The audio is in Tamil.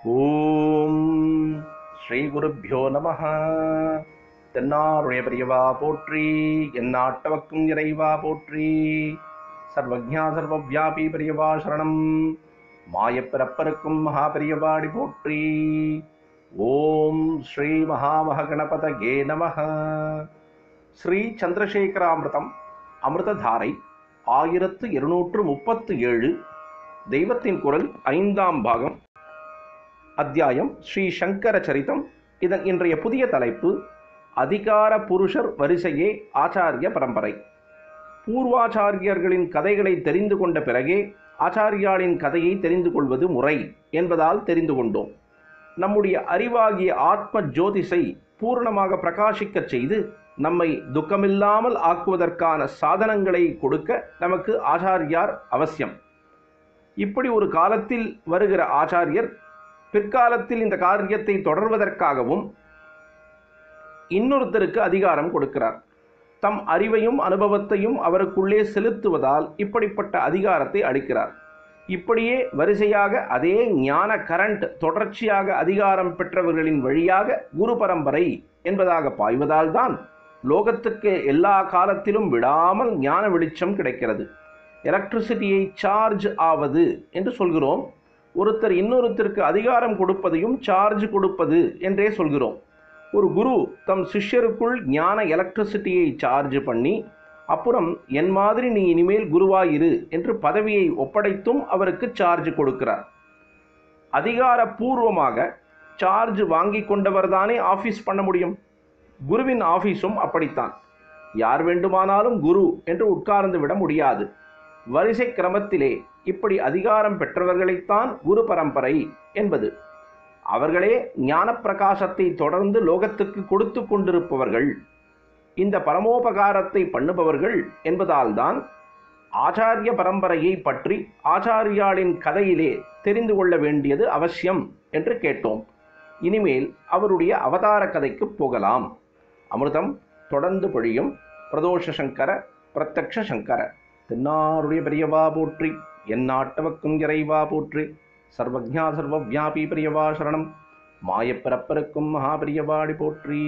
ஓம் ஸ்ரீ குருப்யோ நமஹ. தென்னாருடைய பெரியவா போற்றி, எந்நாட்டவர்க்கும் இறைவா போற்றி. சர்வஜ்ஞா சர்வவ்யாபி பெரியவா சரணம். மாயப்பிறப்பருக்கும் மகா பெரியவாடி போற்றி. ஓம் ஸ்ரீ மகாமகணபதயே நமஹ. ஸ்ரீ சந்திரசேகராமிர்தம் அமிர்ததாரை 1237 தெய்வத்தின் குரல் 5ஆம் பாகம், அத்தியாயம் ஸ்ரீ சங்கர சரிதம். இதன் இன்றைய புதிய தலைப்பு அதிகார புருஷர் வரிசையே ஆச்சாரிய பரம்பரை. பூர்வாச்சாரியர்களின் கதைகளை தெரிந்து கொண்ட பிறகே ஆச்சாரியாளின் கதையை தெரிந்து கொள்வது முறை என்பதால் தெரிந்து கொண்டோம். நம்முடைய அறிவாகிய ஆத்ம ஜோதிஷை பூர்ணமாக பிரகாசிக்கச் செய்து நம்மை துக்கமில்லாமல் ஆக்குவதற்கான சாதனங்களை கொடுக்க நமக்கு ஆச்சாரியார் அவசியம். இப்படி ஒரு காலத்தில் வருகிற ஆச்சாரியர் பிற்காலத்தில் இந்த காரியத்தை தொடர்வதற்காகவும் இன்னொருத்தருக்கு அதிகாரம் கொடுக்கிறார். தம் அறிவையும் அனுபவத்தையும் அவருக்குள்ளே செலுத்துவதால் இப்படிப்பட்ட அதிகாரத்தை அளிக்கிறார். இப்படியே வரிசையாக அதே ஞான கரண்ட் தொடர்ச்சியாக அதிகாரம் பெற்றவர்களின் வழியாக குரு பரம்பரை என்பதாக பாய்வதால் தான் லோகத்துக்கு எல்லா காலத்திலும் விடாமல் ஞான வெளிச்சம் கிடைக்கிறது. எலக்ட்ரிசிட்டியை சார்ஜ் ஆவது என்று சொல்கிறோம். ஒருத்தர் இன்னொருத்தருக்கு அதிகாரம் கொடுப்பதையும் சார்ஜ் கொடுப்பது என்றே சொல்கிறோம். ஒரு குரு தம் சிஷ்யருக்குள் ஞான எலக்ட்ரிசிட்டியை சார்ஜ் பண்ணி அப்புறம் என் மாதிரி நீ இனிமேல் குருவாயிரு என்று பதவியை ஒப்படைத்தும் அவருக்கு சார்ஜ் கொடுக்கிறார். அதிகாரபூர்வமாக சார்ஜ் வாங்கி கொண்டவர் தானே ஆஃபீஸ் பண்ண முடியும். குருவின் ஆஃபீஸும் அப்படித்தான். யார் வேண்டுமானாலும் குரு என்று உட்கார்ந்து விட முடியாது. வரிசை கிரமத்திலே இப்படி அதிகாரம் பெற்றவர்களைத்தான் குரு பரம்பரை என்பது. அவர்களே ஞான பிரகாசத்தை தொடர்ந்து லோகத்துக்கு கொடுத்து கொண்டிருப்பவர்கள், இந்த பரமோபகாரத்தை பண்ணுபவர்கள் என்பதால் தான் ஆச்சாரிய பரம்பரையை பற்றி ஆச்சாரியாளின் கதையிலே தெரிந்து கொள்ள வேண்டியது அவசியம் என்று கேட்டோம். இனிமேல் அவருடைய அவதார கதைக்கு போகலாம். அமிர்தம் தொடர்ந்து பொழியும். பிரதோஷ சங்கர பிரத்யக்ஷ சங்கர. தென்னாருடைய பெரியவா போற்றி, எந்நாட்டவர்க்கும் இறைவா போற்றி. சர்வஜ்ஞா சர்வவ்யாபி பெரியவா சரணம். மாயப்பிறப்பருக்கும் மகா பெரியவாடி போற்றி.